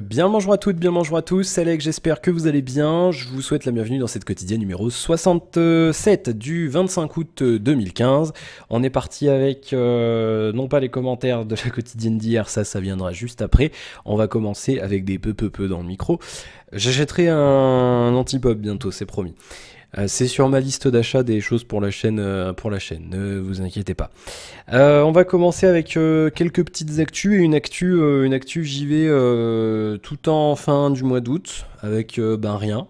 Bien le bonjour à toutes, bien le bonjour à tous, c'est Alex, j'espère que vous allez bien. Je vous souhaite la bienvenue dans cette quotidienne numéro 67 du 25 août 2015. On est parti avec, non pas les commentaires de la quotidienne d'hier, ça viendra juste après. On va commencer avec des peu dans le micro. J'achèterai un anti-pop bientôt, c'est promis. C'est sur ma liste d'achat des choses pour la chaîne, ne vous inquiétez pas. On va commencer avec quelques petites actus et une actu JV tout en fin du mois d'août avec rien.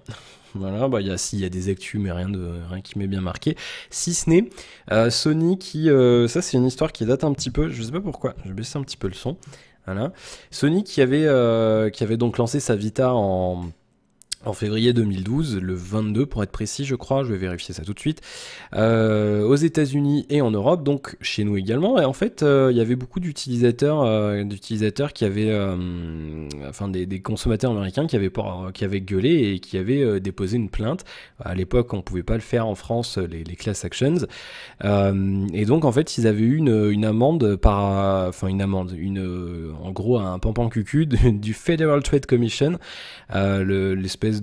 Voilà, il y a des actus mais rien qui m'est bien marqué. Si ce n'est Sony qui, ça c'est une histoire qui date un petit peu, je sais pas pourquoi, je vais baisser un petit peu le son. Voilà. Sony qui avait donc lancé sa Vita en février 2012, le 22 pour être précis je crois, je vais vérifier ça tout de suite, aux États-Unis et en Europe, donc chez nous également. Et en fait il y avait beaucoup d'utilisateurs qui avaient, des consommateurs américains qui avaient gueulé et qui avaient déposé une plainte. À l'époque on pouvait pas le faire en France, les class actions, et donc en fait ils avaient eu une amende en gros un pampan cucu du Federal Trade Commission, l'espèce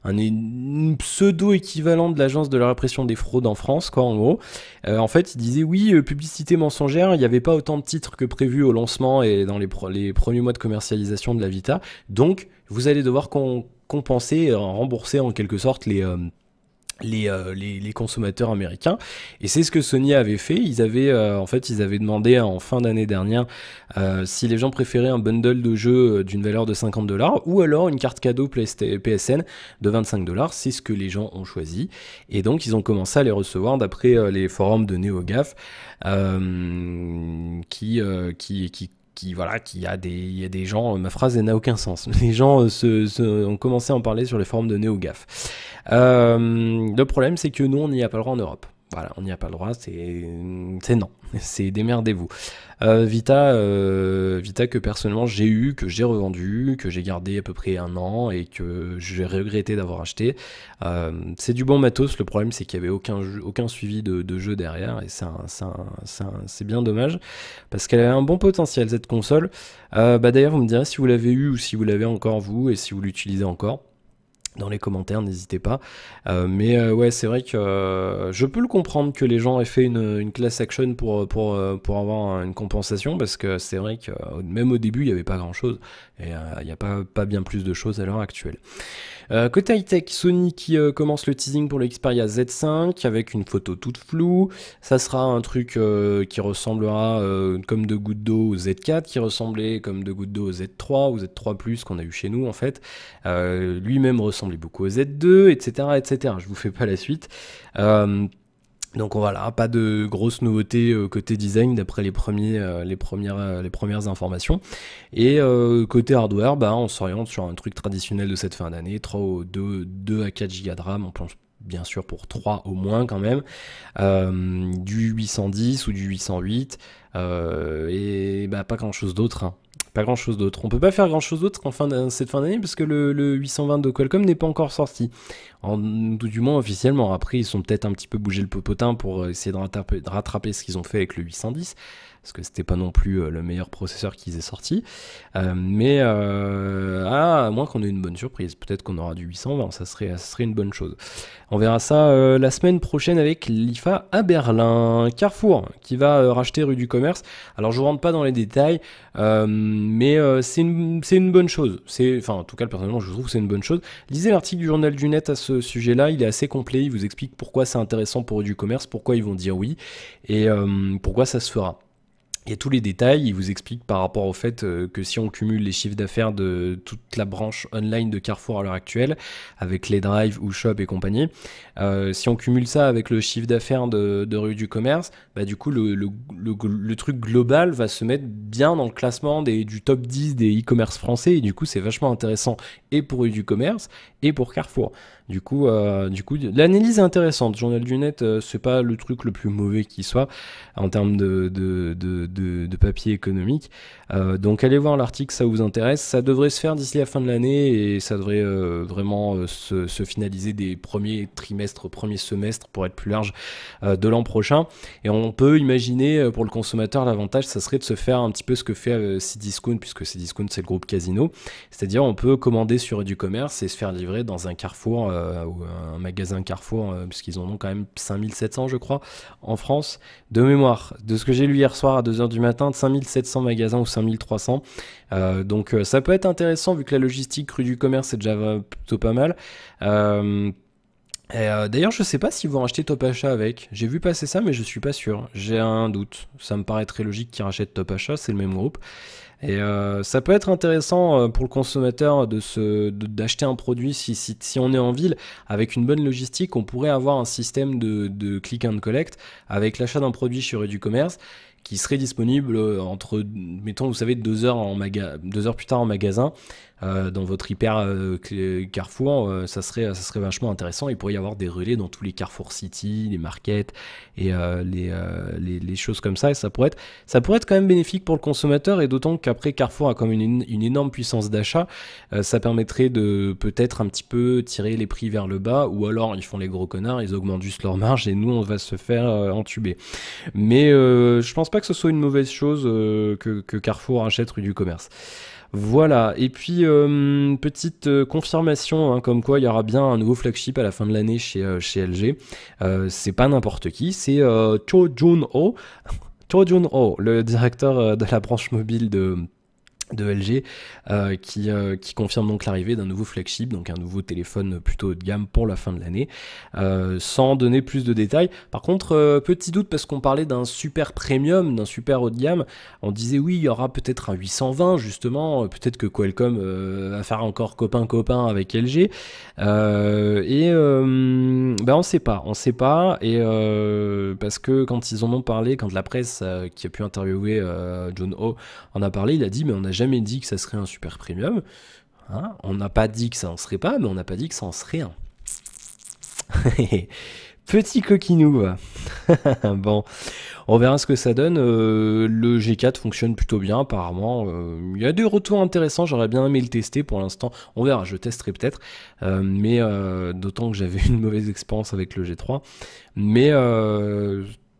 une pseudo-équivalent de l'agence de la répression des fraudes en France, quoi, en gros. En fait, il disait oui, publicité mensongère, il n'y avait pas autant de titres que prévu au lancement et dans les premiers mois de commercialisation de la Vita, donc vous allez devoir compenser, rembourser en quelque sorte les consommateurs américains. Et c'est ce que Sony avait fait. Ils avaient demandé en fin d'année dernière si les gens préféraient un bundle de jeux d'une valeur de $50 ou alors une carte cadeau PSN de $25. C'est ce que les gens ont choisi, et donc ils ont commencé à les recevoir d'après les forums de NeoGAF, il y a des gens, ma phrase elle n'a aucun sens, les gens ont commencé à en parler sur les forums de NeoGAF. Le problème c'est que nous on n'y a pas le droit en Europe. Voilà, on n'y a pas le droit, c'est non, c'est démerdez-vous. Vita que personnellement j'ai eu, que j'ai revendu, que j'ai gardé à peu près 1 an et que j'ai regretté d'avoir acheté. C'est du bon matos, le problème c'est qu'il n'y avait aucun suivi de jeu derrière, et c'est bien dommage parce qu'elle avait un bon potentiel cette console. D'ailleurs vous me direz si vous l'avez eu ou si vous l'avez encore vous et si vous l'utilisez encore. Dans les commentaires, n'hésitez pas. Ouais, c'est vrai que je peux le comprendre que les gens aient fait une class action pour avoir une compensation, parce que c'est vrai que même au début, il n'y avait pas grand-chose. Et il n'y a pas bien plus de choses à l'heure actuelle. Côté high-tech, Sony qui commence le teasing pour le Xperia Z5 avec une photo toute floue. Ça sera un truc qui ressemblera comme de gouttes d'eau au Z4, qui ressemblait comme de gouttes d'eau au Z3 ou Z3+, qu'on a eu chez nous en fait. Lui-même ressemblait beaucoup au Z2, etc. Je vous fais pas la suite. Donc voilà, pas de grosses nouveautés côté design d'après les premières informations. Et côté hardware, on s'oriente sur un truc traditionnel de cette fin d'année, 2 à 4 Go de RAM, on pense bien sûr pour 3 au moins quand même, du 810 ou du 808, et pas grand chose d'autre, hein. Pas grand chose d'autre. On peut pas faire grand chose d'autre cette fin d'année parce que le 820 de Qualcomm n'est pas encore sorti. Tout du moins officiellement. Après, ils sont peut-être un petit peu bougé le popotin pour essayer de rattraper ce qu'ils ont fait avec le 810. Parce que c'était pas non plus le meilleur processeur qu'ils aient sorti. À moins qu'on ait une bonne surprise. Peut-être qu'on aura du 820, ça serait une bonne chose. On verra ça la semaine prochaine avec l'IFA à Berlin. Carrefour qui va racheter Rue du Commerce. Alors je ne rentre pas dans les détails, mais c'est une bonne chose. En tout cas personnellement je trouve que c'est une bonne chose. Lisez l'article du Journal du Net à ce sujet-là, il est assez complet, il vous explique pourquoi c'est intéressant pour Rue du Commerce, pourquoi ils vont dire oui, et pourquoi ça se fera. Il y a tous les détails, il vous explique par rapport au fait que si on cumule les chiffres d'affaires de toute la branche online de Carrefour à l'heure actuelle, avec les drives ou shop et compagnie, si on cumule ça avec le chiffre d'affaires de Rue du Commerce, du coup le truc global va se mettre bien dans le classement du top 10 des e-commerce français, et du coup c'est vachement intéressant et pour Rue du Commerce et pour Carrefour. Du coup l'analyse est intéressante. Journal du Net, c'est pas le truc le plus mauvais qui soit en termes de de papier économique. Donc allez voir l'article, ça vous intéresse. Ça devrait se faire d'ici la fin de l'année et ça devrait vraiment se finaliser des premiers trimestres, premiers semestres pour être plus large de l'an prochain. Et on peut imaginer pour le consommateur, l'avantage, ça serait de se faire un petit peu ce que fait Cdiscount, puisque Cdiscount c'est le groupe Casino. C'est-à-dire on peut commander sur du commerce et se faire livrer dans un Carrefour ou un magasin Carrefour, puisqu'ils en ont quand même 5700 je crois en France, de mémoire. De ce que j'ai lu hier soir à 2h du matin, de 5700 magasins ou 5300. Donc ça peut être intéressant vu que la logistique rue du commerce est déjà plutôt pas mal. D'ailleurs, je sais pas s'ils vont racheter Top Achat avec. J'ai vu passer ça, mais je suis pas sûr. J'ai un doute. Ça me paraît très logique qu'ils rachètent Top Achat, c'est le même groupe. Et ça peut être intéressant pour le consommateur d'acheter un produit si on est en ville avec une bonne logistique. On pourrait avoir un système de click and collect avec l'achat d'un produit sur du commerce qui serait disponible entre, mettons, vous savez, 2 heures plus tard en magasin, dans votre hyper Carrefour, ça serait vachement intéressant. Il pourrait y avoir des relais dans tous les Carrefour City, les markets et les choses comme ça. Et ça pourrait être quand même bénéfique pour le consommateur, et d'autant qu'après Carrefour a comme une énorme puissance d'achat, ça permettrait de peut-être un petit peu tirer les prix vers le bas, ou alors ils font les gros connards, ils augmentent juste leur marge et nous on va se faire entuber. Mais je pense pas que ce soit une mauvaise chose que Carrefour achète rue du commerce. Voilà, et puis petite confirmation, hein, comme quoi il y aura bien un nouveau flagship à la fin de l'année chez LG. C'est pas n'importe qui, c'est Cho Jun-ho, le directeur de la branche mobile de LG, qui confirme donc l'arrivée d'un nouveau flagship, donc un nouveau téléphone plutôt haut de gamme pour la fin de l'année, sans donner plus de détails. Par contre, petit doute, parce qu'on parlait d'un super premium, d'un super haut de gamme, on disait oui, il y aura peut-être un 820 justement, peut-être que Qualcomm va faire encore copain avec LG, on sait pas, et parce que quand ils en ont parlé, quand la presse qui a pu interviewer Jun-ho en a parlé, il a dit mais on n'a jamais dit que ça serait un super premium, hein, on n'a pas dit que ça en serait pas, mais on n'a pas dit que ça en serait un. Petit coquinou. Bon, on verra ce que ça donne. Le G4 fonctionne plutôt bien apparemment. Il y a des retours intéressants, j'aurais bien aimé le tester pour l'instant. On verra, je testerai peut-être. Mais d'autant que j'avais une mauvaise expérience avec le G3. Mais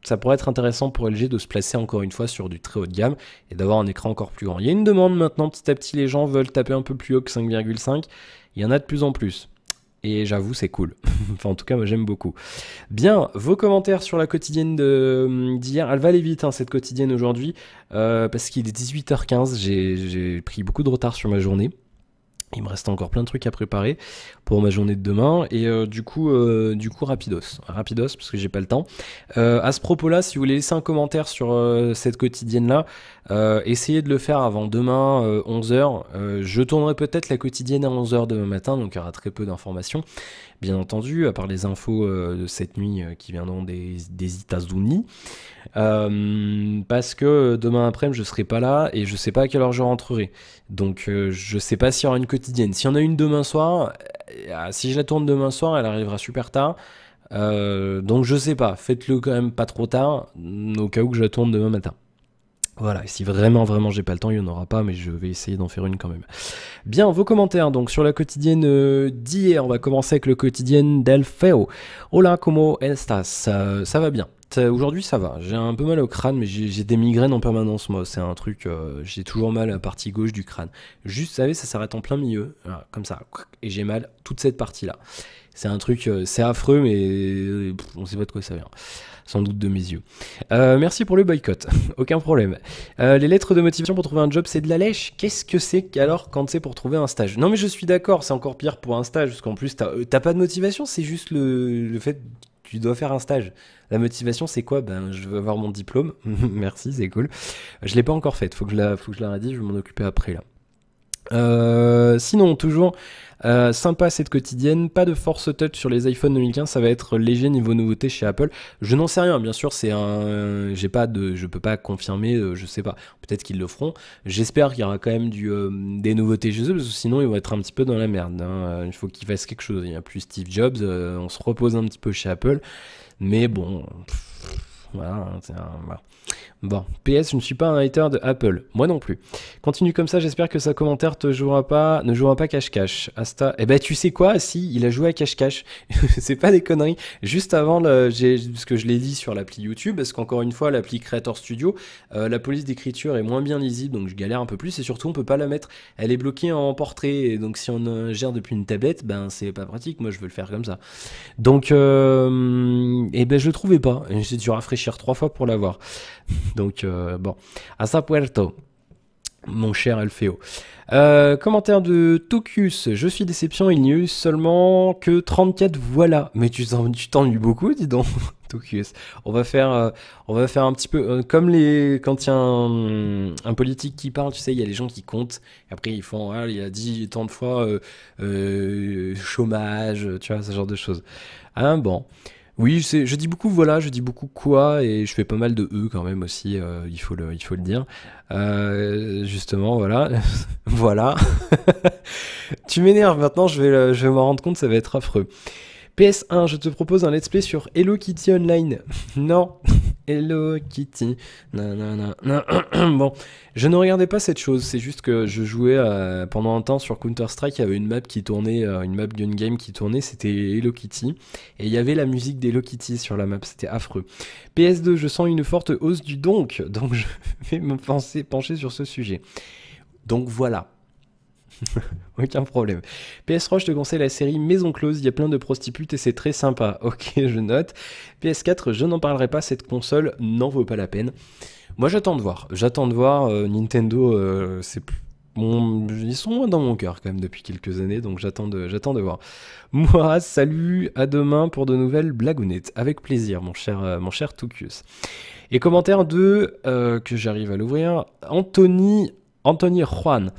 ça pourrait être intéressant pour LG de se placer encore une fois sur du très haut de gamme et d'avoir un écran encore plus grand. Il y a une demande maintenant, petit à petit les gens veulent taper un peu plus haut que 5,5. Il y en a de plus en plus. Et j'avoue, c'est cool. Enfin, en tout cas, moi, j'aime beaucoup. Bien, vos commentaires sur la quotidienne d'hier. Elle va aller vite, hein, cette quotidienne aujourd'hui, parce qu'il est 18h15. J'ai pris beaucoup de retard sur ma journée. Il me reste encore plein de trucs à préparer pour ma journée de demain, et du coup rapidos parce que j'ai pas le temps. À ce propos-là, si vous voulez laisser un commentaire sur cette quotidienne-là, essayez de le faire avant demain 11h. Je tournerai peut-être la quotidienne à 11h demain matin, donc il y aura très peu d'informations, bien entendu, à part les infos de cette nuit qui viendront des États-Unis. Parce que demain après-midi je serai pas là et je sais pas à quelle heure je rentrerai, donc je sais pas s'il y aura une quotidienne. S'il y en a une demain soir, si je la tourne demain soir, elle arrivera super tard, donc je sais pas, faites-le quand même pas trop tard au cas où que je la tourne demain matin. Voilà, si vraiment j'ai pas le temps, il n'y en aura pas, mais je vais essayer d'en faire une quand même. Bien, vos commentaires donc sur la quotidienne d'hier. On va commencer avec le quotidien d'Alfeo. Hola, como estas? Ça va bien. Aujourd'hui ça va, j'ai un peu mal au crâne, mais j'ai des migraines en permanence moi, c'est un truc, j'ai toujours mal à la partie gauche du crâne. Juste, vous savez, ça s'arrête en plein milieu, voilà, comme ça, et j'ai mal toute cette partie-là. C'est un truc, c'est affreux, mais on sait pas de quoi ça vient. Sans doute de mes yeux. Merci pour le boycott, aucun problème. Les lettres de motivation pour trouver un job, c'est de la lèche. Qu'est-ce que c'est alors quand c'est pour trouver un stage? Non mais je suis d'accord, c'est encore pire pour un stage, parce qu'en plus t'as pas de motivation, c'est juste le fait que tu dois faire un stage. La motivation c'est quoi? Ben je veux avoir mon diplôme, merci, c'est cool. Je l'ai pas encore faite, faut que je la rédige, je vais m'en occuper après là. Sinon, toujours sympa cette quotidienne, pas de force touch sur les iPhone 2015, ça va être léger niveau nouveauté chez Apple. Je n'en sais rien, bien sûr, c'est je peux pas confirmer, je sais pas, peut-être qu'ils le feront. J'espère qu'il y aura quand même des nouveautés chez eux, parce que sinon ils vont être un petit peu dans la merde, hein. Il faut qu'ils fassent quelque chose, il n'y a plus Steve Jobs, on se repose un petit peu chez Apple, mais bon, voilà, hein, voilà. Bon, PS, je ne suis pas un hater de Apple, moi non plus. Continue comme ça, j'espère que sa commentaire ne jouera pas cache-cache. Asta, eh ben tu sais quoi, si, il a joué à cache-cache, c'est pas des conneries. Juste avant, ce que je l'ai dit sur l'appli YouTube, parce qu'encore une fois, l'appli Creator Studio, la police d'écriture est moins bien lisible, donc je galère un peu plus, et surtout on peut pas la mettre, elle est bloquée en portrait, et donc si on gère depuis une tablette, ben c'est pas pratique, moi je veux le faire comme ça. Donc, eh ben je le trouvais pas, j'ai dû rafraîchir 3 fois pour l'avoir. Donc, bon. Hasta puerto, mon cher Alfeo. Commentaire de Tokus. Je suis déception, il n'y a eu seulement que 34, voilà. Mais tu t'ennuies beaucoup, dis donc, Tokus. On va faire un petit peu comme quand il y a un politique qui parle, tu sais, il y a les gens qui comptent. Et après, ils font, ah, il a dit tant de fois chômage, tu vois, ce genre de choses. Hein, bon. Oui, je dis beaucoup voilà, je dis beaucoup quoi, et je fais pas mal de quand même aussi, il faut le dire. Justement, voilà. Voilà. Tu m'énerves maintenant, je vais m'en rendre compte, ça va être affreux. PS1, je te propose un let's play sur Hello Kitty Online. Non, Hello Kitty. Bon, je ne regardais pas cette chose, c'est juste que je jouais pendant un temps sur Counter-Strike, il y avait une map qui tournait, une map gun game qui tournait, c'était Hello Kitty, et il y avait la musique d'Hello Kitty sur la map, c'était affreux. PS2, je sens une forte hausse du donc je vais me pencher sur ce sujet. Donc voilà. Aucun problème. PS3, je te conseille la série Maison Close, il y a plein de prostitutes et c'est très sympa. Ok, je note. PS4, je n'en parlerai pas, cette console n'en vaut pas la peine. Moi, j'attends de voir. Nintendo, ils sont moins dans mon cœur quand même depuis quelques années, donc j'attends de voir. Moi, salut, à demain pour de nouvelles blagounettes. Avec plaisir, mon cher Toukius. Et commentaire que j'arrive à l'ouvrir, Anthony Juan.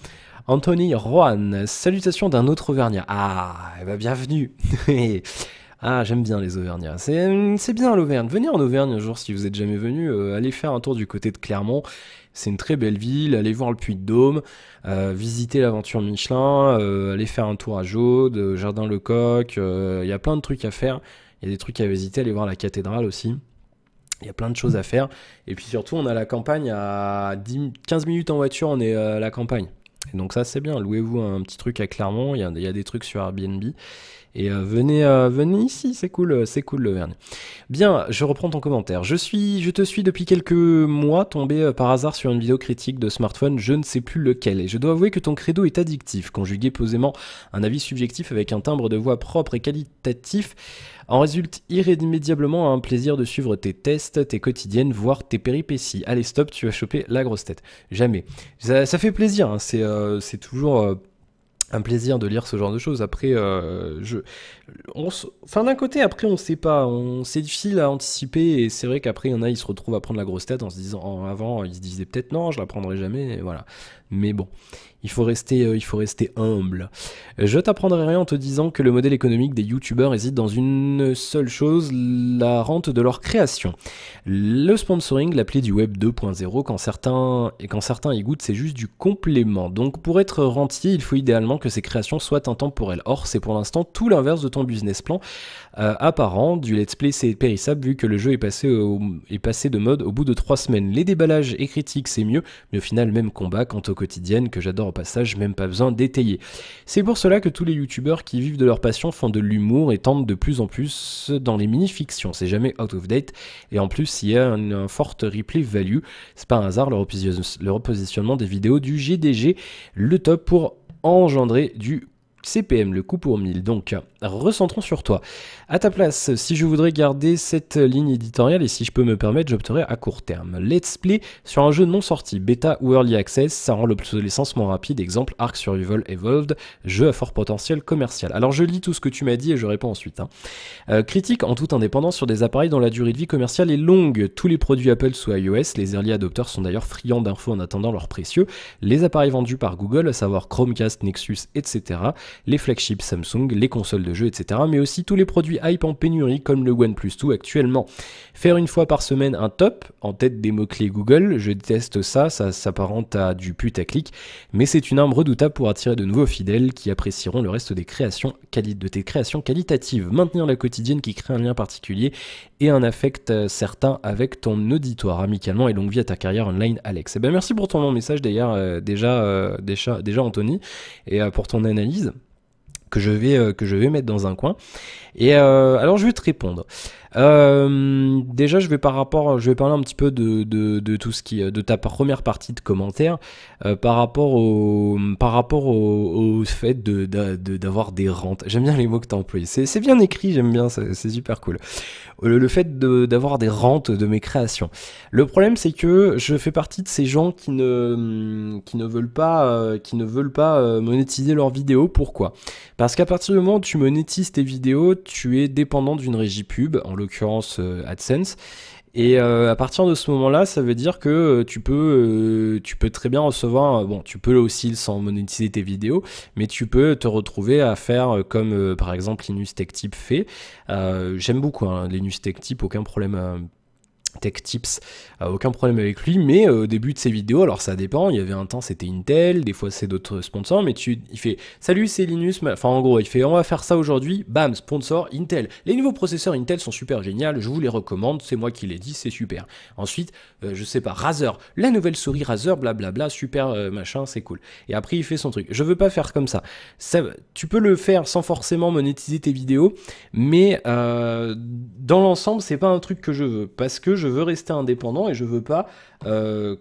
Anthony Rohan, salutations d'un autre Auvergnat. Ah, eh ben, bienvenue. Ah, j'aime bien les Auvergnats. C'est bien l'Auvergne. Venez en Auvergne un jour si vous êtes jamais venu. Allez faire un tour du côté de Clermont. C'est une très belle ville. Allez voir le Puy-de-Dôme. Visiter l'aventure Michelin. Allez faire un tour à Jaude, Jardin-Lecoq. Il y a plein de trucs à faire. Il y a des trucs à visiter. Allez voir la cathédrale aussi. Il y a plein de choses à faire. Et puis surtout, on a la campagne à 15 minutes en voiture. On est à la campagne. Et donc ça c'est bien, louez-vous un petit truc à Clermont, il y a des trucs sur Airbnb, et venez ici, c'est cool l'Auvergne. Bien, je reprends ton commentaire. Je te suis depuis quelques mois, tombé par hasard sur une vidéo critique de smartphone, je ne sais plus lequel, et je dois avouer que ton credo est addictif, conjugué posément un avis subjectif avec un timbre de voix propre et qualitatif, en résulte irrémédiablement un plaisir de suivre tes tests, tes quotidiennes, voire tes péripéties. Allez stop, tu vas choper la grosse tête. Jamais. Ça fait plaisir, hein. C'est toujours un plaisir de lire ce genre de choses. Après, d'un côté, après, on sait pas, c'est difficile à anticiper, et c'est vrai qu'après, il y en a, ils se retrouvent à prendre la grosse tête en se disant, avant, ils se disaient peut-être non, je la prendrai jamais, et voilà. Mais bon, il faut rester humble. Je t'apprendrai rien en te disant que le modèle économique des youtubeurs hésite dans une seule chose, la rente de leur création. Le sponsoring, l'appli du web 2.0, quand certains y goûtent, c'est juste du complément. Donc pour être rentier, il faut idéalement que ces créations soient intemporelles. Or, c'est pour l'instant tout l'inverse de ton business plan apparent. Du let's play, c'est périssable vu que le jeu est passé de mode au bout de 3 semaines. Les déballages et critiques, c'est mieux, mais au final, même combat. Quant aux quotidiennes, que j'adore au passage, même pas besoin d'étayer. C'est pour cela que tous les youtubeurs qui vivent de leur passion font de l'humour et tentent de plus en plus dans les mini-fictions. C'est jamais out of date, et en plus, il y a un fort replay value. C'est pas un hasard le repositionnement des vidéos du GDG, le top pour engendrer du CPM, le coup pour 1000. Donc, recentrons sur toi. À ta place, si je voudrais garder cette ligne éditoriale et si je peux me permettre, j'opterais à court terme. Let's play sur un jeu non sorti, bêta ou early access, ça rend l'obsolescence moins rapide. Exemple, Ark Survival Evolved, jeu à fort potentiel commercial. Alors, je lis tout ce que tu m'as dit et je réponds ensuite. Critique en toute indépendance sur des appareils dont la durée de vie commerciale est longue. Tous les produits Apple sous iOS, les early adopters sont d'ailleurs friands d'infos en attendant leur précieux. Les appareils vendus par Google, à savoir Chromecast, Nexus, etc., les flagships Samsung, les consoles de jeux, etc. Mais aussi tous les produits hype en pénurie comme le OnePlus 2 actuellement. Faire une fois par semaine un top en tête des mots-clés Google, je déteste ça, ça s'apparente à du putaclic, mais c'est une arme redoutable pour attirer de nouveaux fidèles qui apprécieront le reste des créations de tes créations qualitatives. Maintenir la quotidienne qui crée un lien particulier et un affect certain avec ton auditoire amicalement et longue vie à ta carrière online, Alex. Eh ben merci pour ton long message d'ailleurs, déjà Anthony, et pour ton analyse que je vais mettre dans un coin. Et alors je vais te répondre. Déjà je vais parler un petit peu de tout ce qui de ta première partie de commentaires par rapport au fait d'avoir des rentes. J'aime bien les mots que tu as employés. C'est bien écrit, j'aime bien, c'est super cool. Le fait d'avoir des rentes de mes créations. Le problème c'est que je fais partie de ces gens qui ne veulent pas monétiser leurs vidéos. Pourquoi ? Parce qu'à partir du moment où tu monétises tes vidéos, tu es dépendant d'une régie pub, en l'occurrence AdSense. Et à partir de ce moment-là, ça veut dire que tu peux très bien recevoir, bon, tu peux aussi sans monétiser tes vidéos, mais tu peux te retrouver à faire comme par exemple Linus Tech Tip fait. J'aime beaucoup Linus Tech Tip, aucun problème. Tech Tips, aucun problème avec lui, mais au début de ses vidéos, alors ça dépend, il y avait un temps c'était Intel, des fois c'est d'autres sponsors, mais il fait salut c'est Linus, enfin en gros il fait on va faire ça aujourd'hui, bam, sponsor Intel, les nouveaux processeurs Intel sont super géniaux, je vous les recommande, c'est moi qui l'ai dit, c'est super. Ensuite, je sais pas, Razer, la nouvelle souris Razer, blablabla, super machin, c'est cool. Et après il fait son truc. Je veux pas faire comme ça. Tu peux le faire sans forcément monétiser tes vidéos, mais dans l'ensemble c'est pas un truc que je veux, parce que je veux rester indépendant et je veux pas me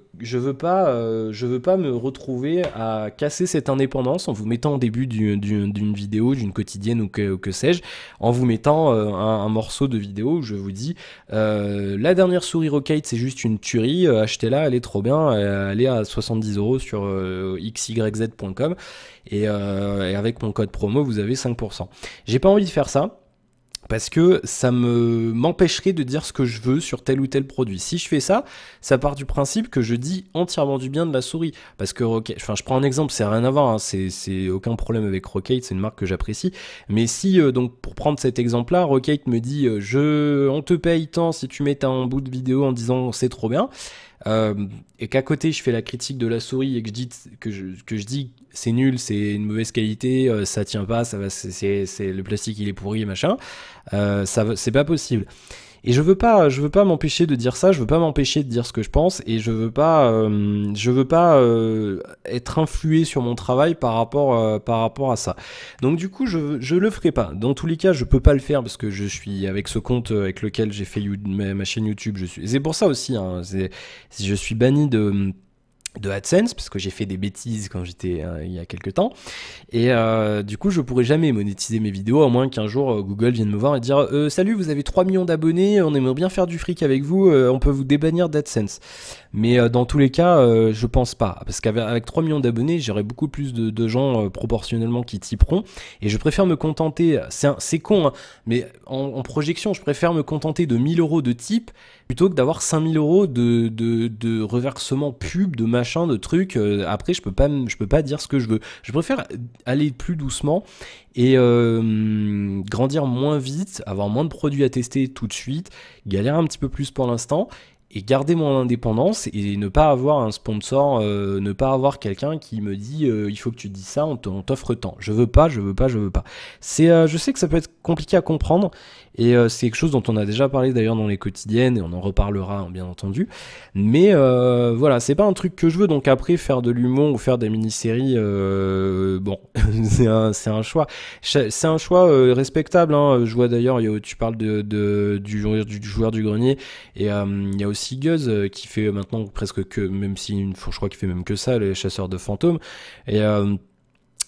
retrouver à casser cette indépendance en vous mettant au début d'une vidéo, d'une quotidienne ou que sais-je, en vous mettant un morceau de vidéo où je vous dis la dernière souris Rockate c'est juste une tuerie, achetez-la, elle est trop bien, elle est à 70 € sur xyz.com et avec mon code promo vous avez 5%. J'ai pas envie de faire ça. Parce que ça m'empêcherait de dire ce que je veux sur tel ou tel produit. Si je fais ça, ça part du principe que je dis entièrement du bien de la souris. Parce que Rockate, enfin je prends un exemple, c'est rien à voir, c'est aucun problème avec Rockate, c'est une marque que j'apprécie. Mais si, donc pour prendre cet exemple-là, Rockate me dit on te paye tant si tu mets un bout de vidéo en disant c'est trop bien. Et qu'à côté je fais la critique de la souris et que je dis c'est nul, c'est une mauvaise qualité, ça tient pas, ça va, c'est le plastique il est pourri et machin, c'est pas possible. Et je veux pas m'empêcher de dire ça, je veux pas m'empêcher de dire ce que je pense, et je veux pas être influé sur mon travail par rapport à ça. Donc du coup, je le ferai pas. Dans tous les cas, je peux pas le faire parce que je suis avec ce compte avec lequel j'ai fait ma chaîne YouTube. C'est pour ça aussi, je suis banni de AdSense parce que j'ai fait des bêtises quand j'étais il y a quelques temps et du coup je pourrais jamais monétiser mes vidéos à moins qu'un jour Google vienne me voir et dire salut vous avez 3 millions d'abonnés, on aimerait bien faire du fric avec vous, on peut vous débannir d'AdSense. Mais dans tous les cas je pense pas, parce qu'avec 3 millions d'abonnés j'aurai beaucoup plus de gens proportionnellement qui typeront, et je préfère me contenter, c'est con hein, mais en projection je préfère me contenter de 1000 € de type plutôt que d'avoir 5000 € de reversement pub, de machin, de trucs. Après, je peux pas dire ce que je veux. Je préfère aller plus doucement et grandir moins vite, avoir moins de produits à tester tout de suite, galérer un petit peu plus pour l'instant, et garder mon indépendance et ne pas avoir un sponsor, ne pas avoir quelqu'un qui me dit il faut que tu dis ça, on t'offre tant. Je veux pas. Je sais que ça peut être compliqué à comprendre, et c'est quelque chose dont on a déjà parlé d'ailleurs dans les quotidiennes, et on en reparlera hein, bien entendu. Mais voilà, c'est pas un truc que je veux. Donc après, faire de l'humour ou faire des mini-séries, bon, c'est un choix. C'est un choix respectable. Hein. Je vois d'ailleurs, tu parles du joueur du grenier, et il y a aussi Guz qui fait maintenant presque que, même si je crois qu'il fait même que ça, les chasseurs de fantômes. Et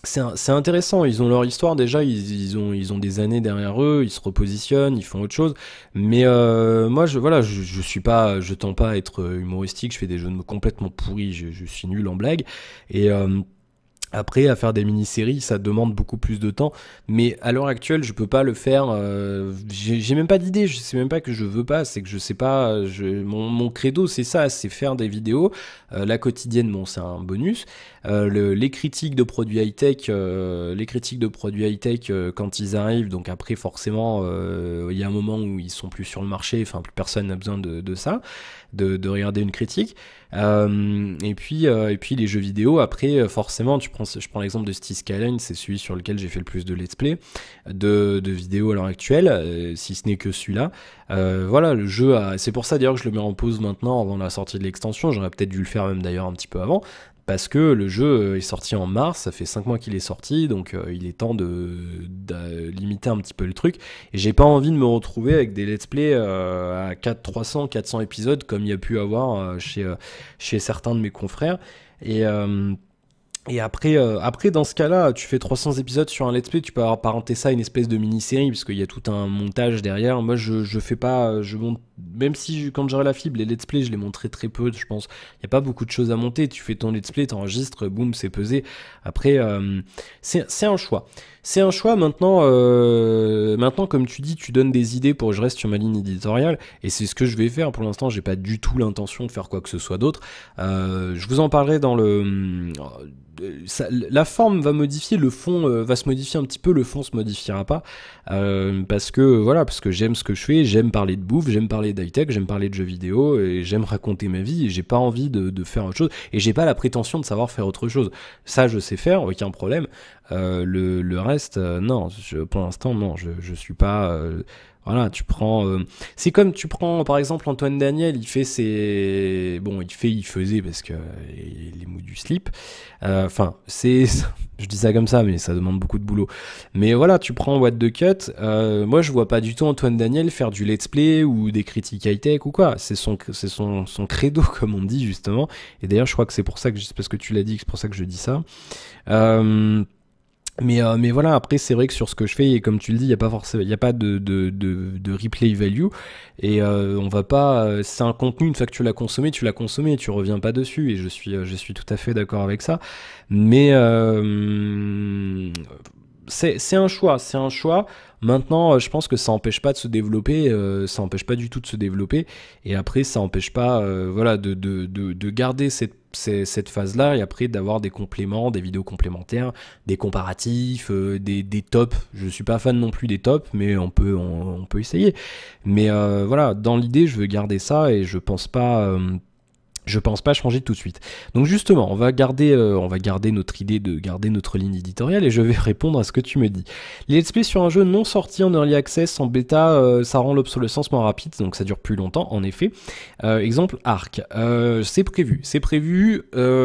c'est intéressant, ils ont leur histoire déjà, ils ont des années derrière eux, ils se repositionnent, ils font autre chose. Mais moi, je suis pas, je tends pas à être humoristique, je fais des jeux de mots complètement pourris, je suis nul en blague. Et Après, à faire des mini-séries, ça demande beaucoup plus de temps. Mais à l'heure actuelle, je peux pas le faire. J'ai même pas d'idée. Je sais même pas que je veux pas. C'est que je sais pas. Mon credo, c'est ça. C'est faire des vidéos. La quotidienne, bon, c'est un bonus. Les critiques de produits high-tech, quand ils arrivent. Donc après, forcément, il y a un moment où ils sont plus sur le marché. Enfin, plus personne n'a besoin de ça, de regarder une critique. Et puis les jeux vidéo, après, forcément, je prends l'exemple de Steve Skyline, c'est celui sur lequel j'ai fait le plus de let's play, de vidéos à l'heure actuelle, si ce n'est que celui-là. Voilà, le jeu, c'est pour ça d'ailleurs que je le mets en pause maintenant avant la sortie de l'extension, j'aurais peut-être dû le faire même d'ailleurs un petit peu avant, parce que le jeu est sorti en mars, ça fait 5 mois qu'il est sorti, donc il est temps de limiter un petit peu le truc. Et j'ai pas envie de me retrouver avec des let's play à 300, 400 épisodes comme il y a pu avoir chez certains de mes confrères. Et, euh, et après, dans ce cas-là, tu fais 300 épisodes sur un let's play, tu peux apparenter ça à une espèce de mini-série, parce qu'il y a tout un montage derrière. Moi, je fais pas, je monte, même si quand j'aurai la fibre, les let's play, je les monterai très peu, je pense. Il n'y a pas beaucoup de choses à monter. Tu fais ton let's play, t'enregistres, boum, c'est pesé. Après, c'est un choix. C'est un choix maintenant. Maintenant, comme tu dis, tu donnes des idées pour que je reste sur ma ligne éditoriale, et c'est ce que je vais faire. Pour l'instant, j'ai pas du tout l'intention de faire quoi que ce soit d'autre. Je vous en parlerai dans le la forme va modifier, le fond va se modifier un petit peu, le fond se modifiera pas, parce que j'aime ce que je fais, j'aime parler de bouffe, j'aime parler d'high-tech, j'aime parler de jeux vidéo, et j'aime raconter ma vie, et j'ai pas envie de faire autre chose, et j'ai pas la prétention de savoir faire autre chose. Ça, je sais faire, aucun problème. Le reste, non, pour l'instant, non, je suis pas... voilà, c'est comme tu prends, par exemple, Antoine Daniel, il fait ses... Bon, il faisait, parce que les mous du slip. Enfin, je dis ça comme ça, mais ça demande beaucoup de boulot. Mais voilà, tu prends What the Cut. Moi, je vois pas du tout Antoine Daniel faire du let's play ou des critiques high-tech ou quoi. C'est son credo, comme on dit, justement. Et d'ailleurs, je crois que c'est pour ça que, parce que tu l'as dit, c'est pour ça que je dis ça. Mais voilà, après, c'est vrai que sur ce que je fais, et comme tu le dis, il n'y a pas forcément, il y a pas de replay value. Et on va pas. C'est un contenu, une fois que tu l'as consommé, et tu reviens pas dessus. Et je suis tout à fait d'accord avec ça. Mais c'est un choix, c'est un choix. Maintenant, je pense que ça empêche pas de se développer, ça empêche pas du tout de se développer. Et après, ça empêche pas, voilà, de garder cette phase-là, et après d'avoir des compléments, des vidéos complémentaires, des comparatifs, des tops. Je suis pas fan non plus des tops, mais on peut essayer. Mais voilà, dans l'idée, je veux garder ça, et je pense pas changer tout de suite. Donc justement, on va garder notre idée de garder notre ligne éditoriale, et je vais répondre à ce que tu me dis. Les let's play sur un jeu non sorti en early access, en bêta, ça rend l'obsolescence moins rapide, donc ça dure plus longtemps, en effet. Exemple, Arc. C'est prévu.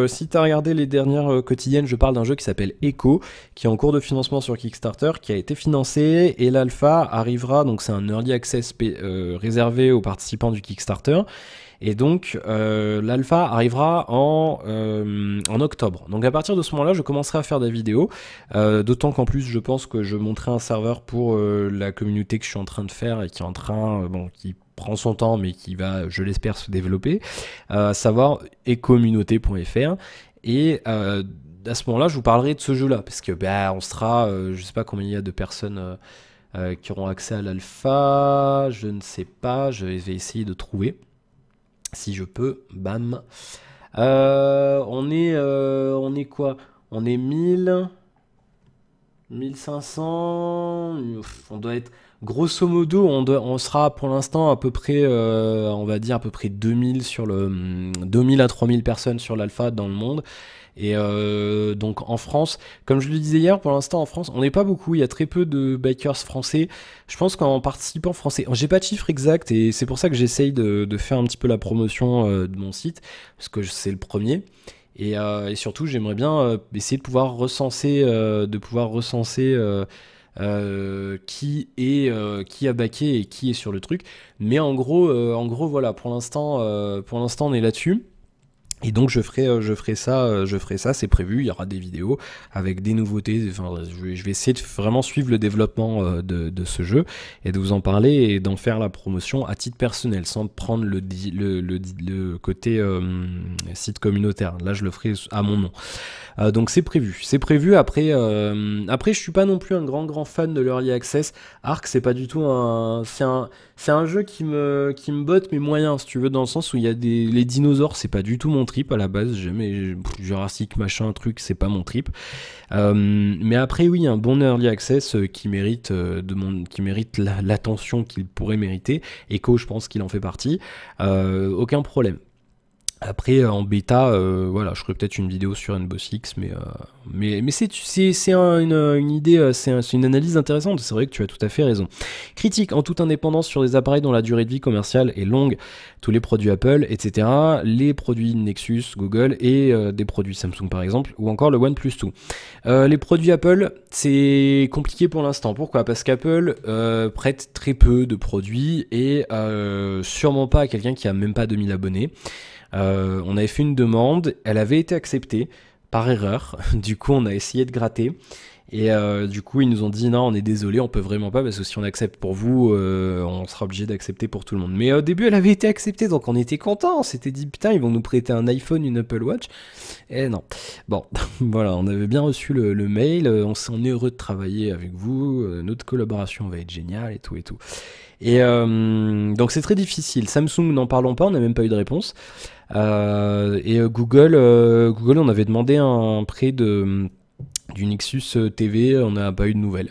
Si tu as regardé les dernières quotidiennes, je parle d'un jeu qui s'appelle Echo, qui est en cours de financement sur Kickstarter, qui a été financé, et l'alpha arrivera, donc c'est un early access réservé aux participants du Kickstarter. Et donc, l'alpha arrivera en octobre. Donc, à partir de ce moment-là, je commencerai à faire des vidéos. D'autant qu'en plus, je pense que je monterai un serveur pour la communauté que je suis en train de faire, et qui est en train, qui prend son temps, mais qui va, je l'espère, se développer. À savoir ecommunauté.fr. Et à ce moment-là, je vous parlerai de ce jeu-là, parce que on sera, je sais pas combien il y a de personnes qui auront accès à l'alpha. Je ne sais pas. Je vais essayer de trouver. Si je peux, bam. On est quoi? On est 1000, 1500. On doit être, grosso modo, on sera pour l'instant à peu près, on va dire à peu près 2000 2000 à 3000 personnes sur l'alpha dans le monde. Et donc en France, comme je le disais hier, pour l'instant en France, on n'est pas beaucoup, il y a très peu de bikers français. Je pense qu'en participant français, j'ai pas de chiffre exact, et c'est pour ça que j'essaye de faire un petit peu la promotion de mon site, parce que c'est le premier. Et surtout, j'aimerais bien essayer de pouvoir recenser, qui a backé et qui est sur le truc. Mais en gros, voilà, pour l'instant, on est là-dessus. Et donc je ferai ça, c'est prévu, il y aura des vidéos avec des nouveautés, enfin, je vais essayer de vraiment suivre le développement de ce jeu et de vous en parler et d'en faire la promotion à titre personnel, sans prendre le côté site communautaire. Là je le ferai à mon nom. Donc c'est prévu. Après, je suis pas non plus un grand fan de l'Early Access. Ark, c'est pas du tout c'est un jeu qui me botte mais moyen, si tu veux, dans le sens où il y a les dinosaures, c'est pas du tout mon trip à la base. Jamais Jurassic machin truc, c'est pas mon trip. Mais après oui, un bon Early Access qui mérite l'attention qu'il pourrait mériter. Echo, je pense qu'il en fait partie. Aucun problème. Après, en bêta, voilà, je ferai peut-être une vidéo sur Rainbow Six, mais c'est une idée, c'est une analyse intéressante, c'est vrai que tu as tout à fait raison. Critique en toute indépendance sur des appareils dont la durée de vie commerciale est longue, tous les produits Apple, etc., les produits Nexus, Google et des produits Samsung par exemple, ou encore le OnePlus 2. Les produits Apple, c'est compliqué pour l'instant. Pourquoi? Parce qu'Apple prête très peu de produits et sûrement pas à quelqu'un qui a même pas 2000 abonnés. On avait fait une demande, elle avait été acceptée par erreur, du coup on a essayé de gratter et du coup ils nous ont dit non, on est désolé, on peut vraiment pas parce que si on accepte pour vous, on sera obligé d'accepter pour tout le monde. Mais au début elle avait été acceptée, donc on était content, on s'était dit putain ils vont nous prêter un iPhone, une Apple Watch, et non. Bon, voilà, on avait bien reçu le mail, on est heureux de travailler avec vous, notre collaboration va être géniale et tout et tout. Et donc c'est très difficile. Samsung, n'en parlons pas, on n'a même pas eu de réponse. Google, on avait demandé un prêt du Nexus TV, on n'a pas eu de nouvelles.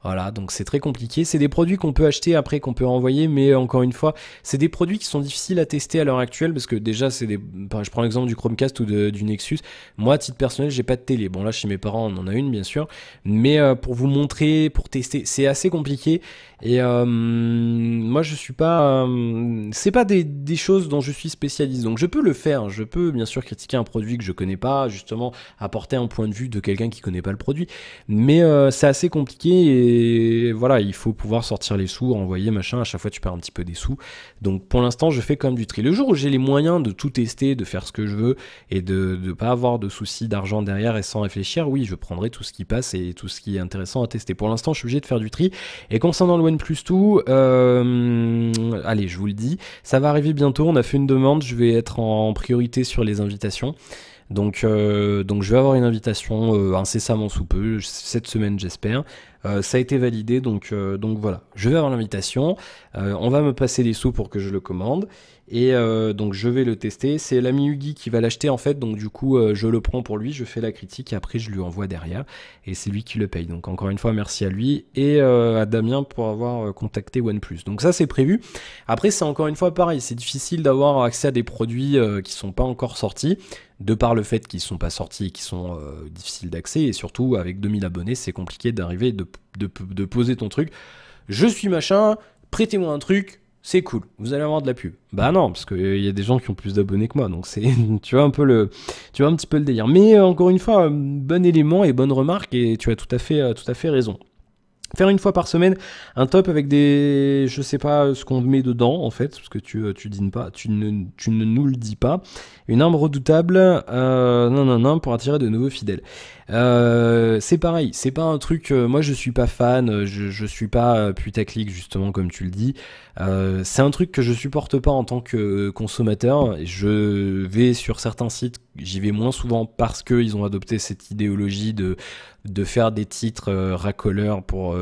Voilà, donc c'est très compliqué. C'est des produits qu'on peut acheter après, qu'on peut envoyer, mais encore une fois, c'est des produits qui sont difficiles à tester à l'heure actuelle parce que déjà, je prends l'exemple du Chromecast ou du Nexus. Moi, à titre personnel, j'ai pas de télé. Bon, là, chez mes parents, on en a une, bien sûr, mais pour vous montrer, pour tester, c'est assez compliqué. Et moi, je suis pas, c'est pas des choses dont je suis spécialiste. Donc, je peux le faire. Je peux bien sûr critiquer un produit que je connais pas, justement, apporter un point de vue de quelqu'un qui connaît pas le produit. Mais c'est assez compliqué et voilà, il faut pouvoir sortir les sous, envoyer machin. À chaque fois, tu perds un petit peu des sous. Donc, pour l'instant, je fais comme du tri. Le jour où j'ai les moyens de tout tester, de faire ce que je veux et de pas avoir de soucis d'argent derrière et sans réfléchir, oui, je prendrai tout ce qui passe et tout ce qui est intéressant à tester. Pour l'instant, je suis obligé de faire du tri. Et concernant le OnePlus 2, allez, je vous le dis, ça va arriver bientôt. On a fait une demande, je vais être en priorité sur les invitations. Donc je vais avoir une invitation incessamment sous peu, cette semaine j'espère. Ça a été validé, donc voilà, je vais avoir l'invitation. On va me passer des sous pour que je le commande. Et donc je vais le tester. C'est l'ami Hugi qui va l'acheter en fait, donc du coup je le prends pour lui, je fais la critique et après je lui envoie derrière. Et c'est lui qui le paye. Donc encore une fois merci à lui et à Damien pour avoir contacté OnePlus. Donc ça c'est prévu. Après c'est encore une fois pareil, c'est difficile d'avoir accès à des produits qui sont pas encore sortis, de par le fait qu'ils sont pas sortis et qu'ils sont difficiles d'accès. Et surtout avec 2000 abonnés c'est compliqué d'arriver de poser ton truc. Je suis machin, prêtez-moi un truc. C'est cool, vous allez avoir de la pub. Bah non, parce qu'il y a des gens qui ont plus d'abonnés que moi, donc c'est, tu vois un petit peu le délire. Mais encore une fois, bon élément et bonne remarque, et tu as tout à fait raison. Faire une fois par semaine un top avec des, je sais pas ce qu'on met dedans en fait, parce que tu dînes pas, tu ne nous le dis pas. Une arme redoutable, non, pour attirer de nouveaux fidèles. C'est pareil, c'est pas un truc. Moi, je suis pas fan, je suis pas putaclic justement comme tu le dis. C'est un truc que je supporte pas en tant que consommateur. Je vais sur certains sites, j'y vais moins souvent parce que ils ont adopté cette idéologie de faire des titres racoleurs pour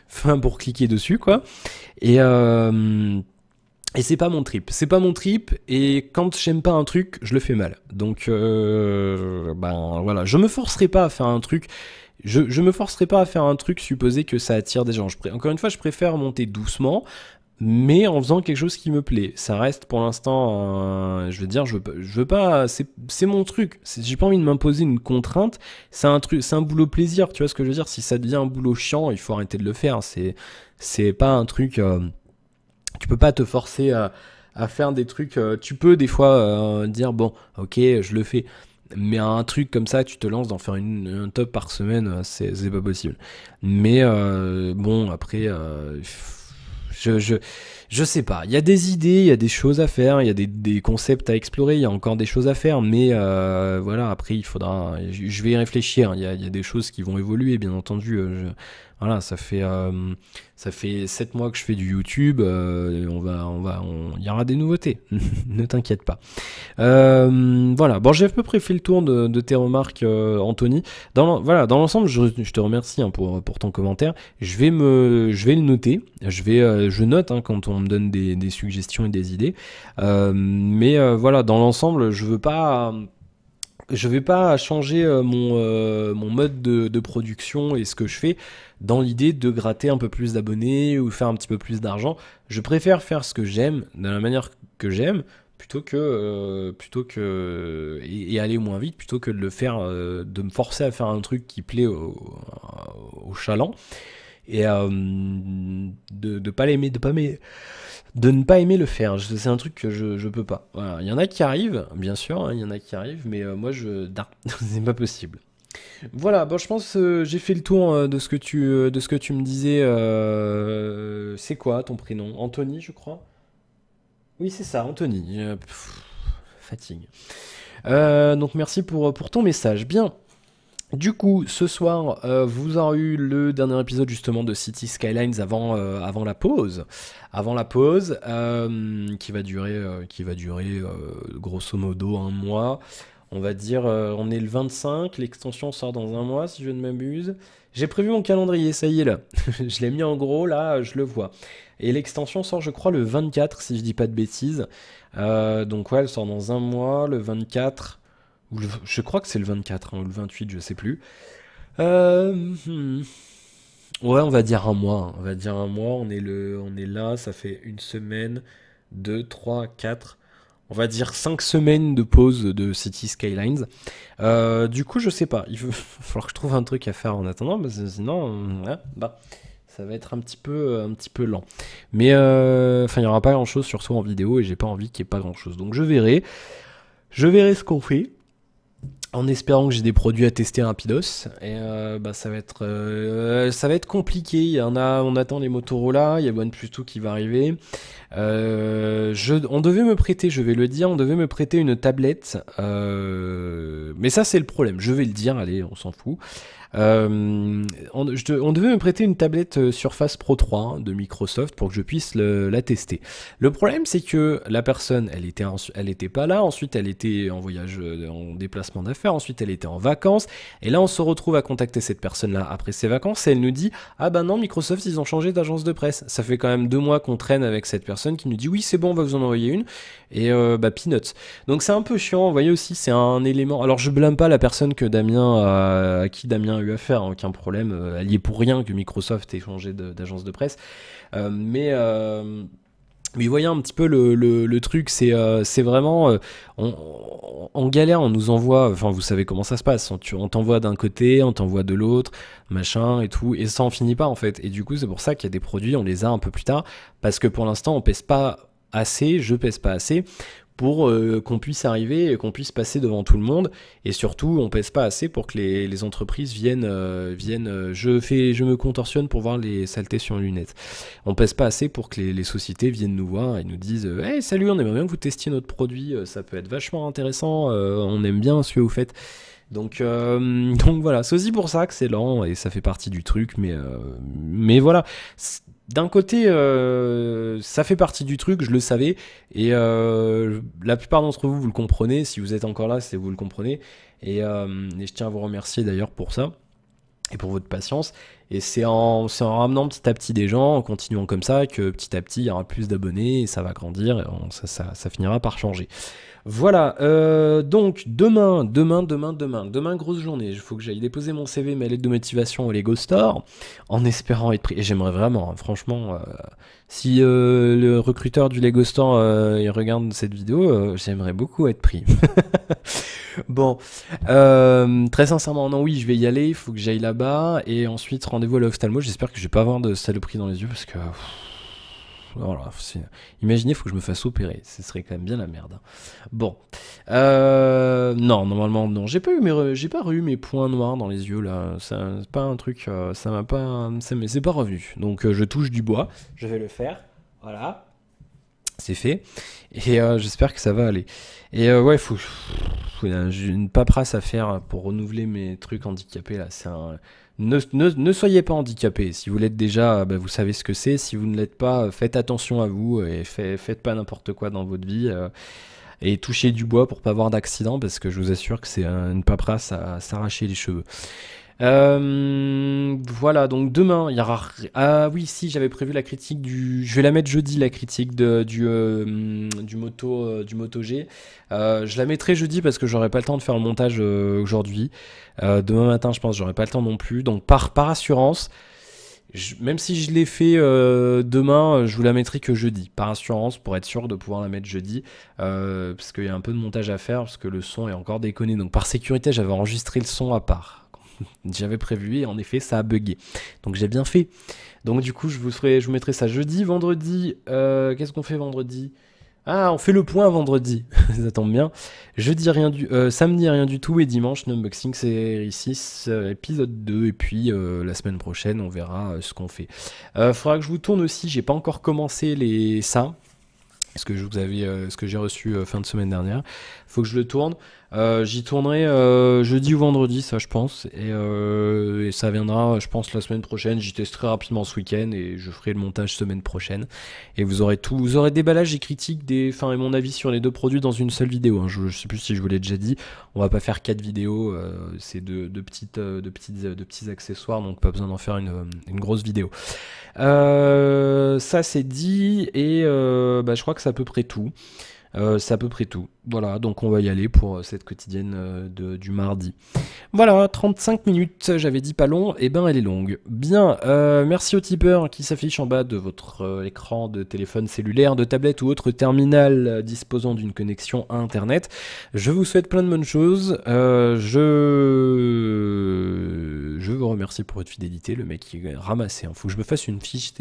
enfin pour cliquer dessus quoi. Et c'est pas mon trip, et quand j'aime pas un truc, je le fais mal. Donc ben voilà, je me forcerai pas à faire un truc. Je me forcerai pas à faire un truc supposé que ça attire des gens. Encore une fois, je préfère monter doucement, mais en faisant quelque chose qui me plaît. Ça reste pour l'instant, je veux dire, je veux pas, c'est mon truc. J'ai pas envie de m'imposer une contrainte. C'est un boulot plaisir, tu vois ce que je veux dire. Si ça devient un boulot chiant, il faut arrêter de le faire. C'est pas un truc. Tu peux pas te forcer à faire des trucs. Tu peux des fois dire bon, ok, je le fais. Mais un truc comme ça, tu te lances d'en faire un top par semaine, c'est pas possible. Mais bon, après, je Je sais pas, il y a des idées, il y a des choses à faire, il y a des concepts à explorer, il y a encore des choses à faire, mais voilà, après il faudra, je vais y réfléchir, il y a des choses qui vont évoluer, bien entendu. Voilà, ça fait 7 mois que je fais du YouTube, il y aura des nouveautés, ne t'inquiète pas. Voilà, bon, j'ai à peu près fait le tour de tes remarques, Anthony. Voilà, dans l'ensemble, je te remercie hein, pour ton commentaire. Je vais le noter. Je note hein, quand on me donne des suggestions et des idées. Mais voilà, dans l'ensemble, je vais pas changer mon mode de production et ce que je fais dans l'idée de gratter un peu plus d'abonnés ou faire un petit peu plus d'argent. Je préfère faire ce que j'aime de la manière que j'aime plutôt que et aller moins vite plutôt que de le faire de me forcer à faire un truc qui plaît au chaland et de pas l'aimer de ne pas aimer le faire. C'est un truc que je peux pas. Voilà. Il y en a qui arrivent, bien sûr, hein, il y en a qui arrivent, mais moi non, c'est pas possible. Voilà, bon, je pense j'ai fait le tour de ce que tu me disais. C'est quoi ton prénom? Anthony, je crois. Oui, c'est ça, Anthony. Fatigue. Donc merci pour ton message. Bien. Du coup, ce soir, vous aurez eu le dernier épisode justement de City Skylines avant la pause. Avant la pause, qui va durer grosso modo un mois. On va dire, on est le 25, l'extension sort dans un mois si je ne m'abuse. J'ai prévu mon calendrier, ça y est là. Je l'ai mis en gros, là, je le vois. Et l'extension sort, je crois, le 24, si je dis pas de bêtises. Donc ouais, elle sort dans un mois, le 24. Je crois que c'est le 24 hein, ou le 28, je sais plus. Ouais, on va dire un mois. Hein. On va dire un mois. On est là. Ça fait une semaine, deux, trois, quatre. On va dire 5 semaines de pause de City Skylines. Du coup, je sais pas. Il va falloir que je trouve un truc à faire en attendant, parce que sinon, ouais, bah, ça va être un petit peu lent. Mais enfin, il y aura pas grand chose, surtout en vidéo, et j'ai pas envie qu'il y ait pas grand chose. Donc, je verrai. Je verrai ce qu'on fait. En espérant que j'ai des produits à tester rapidos. Et bah, ça va être compliqué. On attend les Motorola, il y a OnePlus 2 qui va arriver. On devait me prêter, je vais le dire, on devait me prêter une tablette. Mais ça c'est le problème, je vais le dire, allez, on s'en fout. On devait me prêter une tablette Surface Pro 3 hein, de Microsoft pour que je puisse la tester. Le problème c'est que la personne, elle était pas là, ensuite elle était en voyage, en déplacement d'affaires, ensuite elle était en vacances, et là on se retrouve à contacter cette personne-là après ses vacances, et elle nous dit « Ah bah non, Microsoft ils ont changé d'agence de presse ». Ça fait quand même 2 mois qu'on traîne avec cette personne qui nous dit « Oui c'est bon, on va vous en envoyer une ». Et bah peanuts. Donc c'est un peu chiant, vous voyez aussi, c'est un élément. Alors je blâme pas la personne à qui Damien a eu affaire, hein, aucun problème. Elle y est pour rien que Microsoft ait changé d'agence de presse. Mais vous voyez un petit peu le truc, c'est vraiment en galère, on nous envoie, enfin vous savez comment ça se passe, on t'envoie d'un côté, on t'envoie de l'autre, machin et tout, et ça en finit pas en fait. Et du coup c'est pour ça qu'il y a des produits, on les a un peu plus tard, parce que pour l'instant on pèse pas assez, je pèse pas assez pour qu'on puisse arriver et qu'on puisse passer devant tout le monde, et surtout on pèse pas assez pour que les entreprises viennent je me contorsionne pour voir les saletés sur les lunettes. On pèse pas assez pour que les sociétés viennent nous voir et nous disent hey salut, on aimerait bien que vous testiez notre produit, ça peut être vachement intéressant, on aime bien ce que vous faites. Donc voilà, c'est aussi pour ça que c'est lent et ça fait partie du truc, mais voilà. D'un côté, ça fait partie du truc, je le savais, et la plupart d'entre vous, vous le comprenez. Si vous êtes encore là, c'est vous le comprenez, et je tiens à vous remercier d'ailleurs pour ça et pour votre patience. Et c'est en ramenant petit à petit des gens, en continuant comme ça, que petit à petit il y aura plus d'abonnés et ça va grandir, et ça finira par changer. Voilà, donc demain, grosse journée, il faut que j'aille déposer mon CV, ma lettre de motivation au Lego Store, en espérant être pris. Et j'aimerais vraiment, hein, franchement, si le recruteur du Lego Store il regarde cette vidéo, j'aimerais beaucoup être pris. Bon, très sincèrement, non, oui, je vais y aller, il faut que j'aille là-bas, et ensuite rendez-vous à l'ophtalmo. J'espère que je vais pas avoir de saloperie dans les yeux, parce que... Voilà, imaginez, il faut que je me fasse opérer, ce serait quand même bien la merde. Bon, non, normalement non, j'ai pas eu mes points noirs dans les yeux là, c'est pas un truc, ça m'a pas, c'est pas revenu. Donc je touche du bois, je vais le faire, voilà. C'est fait. Et j'espère que ça va aller. Et ouais, j'ai une paperasse à faire pour renouveler mes trucs handicapés là. Ne soyez pas handicapés. Si vous l'êtes déjà, bah, vous savez ce que c'est. Si vous ne l'êtes pas, faites attention à vous et faites pas n'importe quoi dans votre vie. Et touchez du bois pour pas avoir d'accident parce que je vous assure que c'est une paperasse à s'arracher les cheveux. Voilà, donc demain, il y aura... Ah oui, si, j'avais prévu la critique du... Je vais la mettre jeudi, la critique du Moto G. Je la mettrai jeudi parce que j'aurai pas le temps de faire le montage aujourd'hui. Demain matin, je pense que j'aurai pas le temps non plus. Donc par assurance, même si je l'ai fait demain, je vous la mettrai que jeudi. Par assurance, pour être sûr de pouvoir la mettre jeudi. Parce qu'il y a un peu de montage à faire, parce que le son est encore déconné. Donc par sécurité, j'avais enregistré le son à part. J'avais prévu et en effet ça a bugué. Donc j'ai bien fait. Donc du coup je vous mettrai ça jeudi, vendredi. Qu'est-ce qu'on fait vendredi? Ah, on fait le point vendredi. Ça tombe bien. Samedi rien du tout et dimanche unboxing série 6 épisode 2 et puis la semaine prochaine on verra ce qu'on fait. Faudra que je vous tourne aussi. J'ai pas encore commencé ça. Ce que ce que j'ai reçu fin de semaine dernière. Faut que je le tourne. J'y tournerai jeudi ou vendredi, ça je pense. Et ça viendra, je pense, la semaine prochaine. J'y testerai rapidement ce week-end et je ferai le montage semaine prochaine. Et vous aurez tout. Vous aurez déballage et critique et mon avis sur les deux produits dans une seule vidéo. Hein. Je sais plus si je vous l'ai déjà dit. On va pas faire 4 vidéos. C'est de petits accessoires, donc pas besoin d'en faire une grosse vidéo. Ça c'est dit et je crois que c'est à peu près tout. C'est à peu près tout. Voilà, donc on va y aller pour cette quotidienne du mardi. Voilà, 35 minutes, j'avais dit pas long, et ben elle est longue. Bien, merci au tipeur qui s'affiche en bas de votre écran de téléphone cellulaire, de tablette ou autre terminal disposant d'une connexion à internet. Je vous souhaite plein de bonnes choses. Je vous remercie pour votre fidélité, le mec qui est ramassé. Faut que je me fasse une fiche,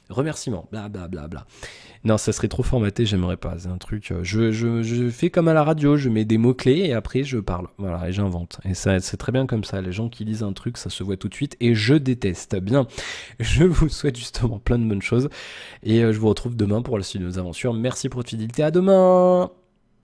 remerciement, blablabla. Bla. Non, ça serait trop formaté, j'aimerais pas. C'est un truc. Je fais comme à la radio, je mets des mots-clés et après je parle. Voilà, et j'invente. Et ça, c'est très bien comme ça. Les gens qui lisent un truc, ça se voit tout de suite et je déteste. Bien, je vous souhaite justement plein de bonnes choses et je vous retrouve demain pour la suite de nos aventures. Merci pour votre fidélité. À demain!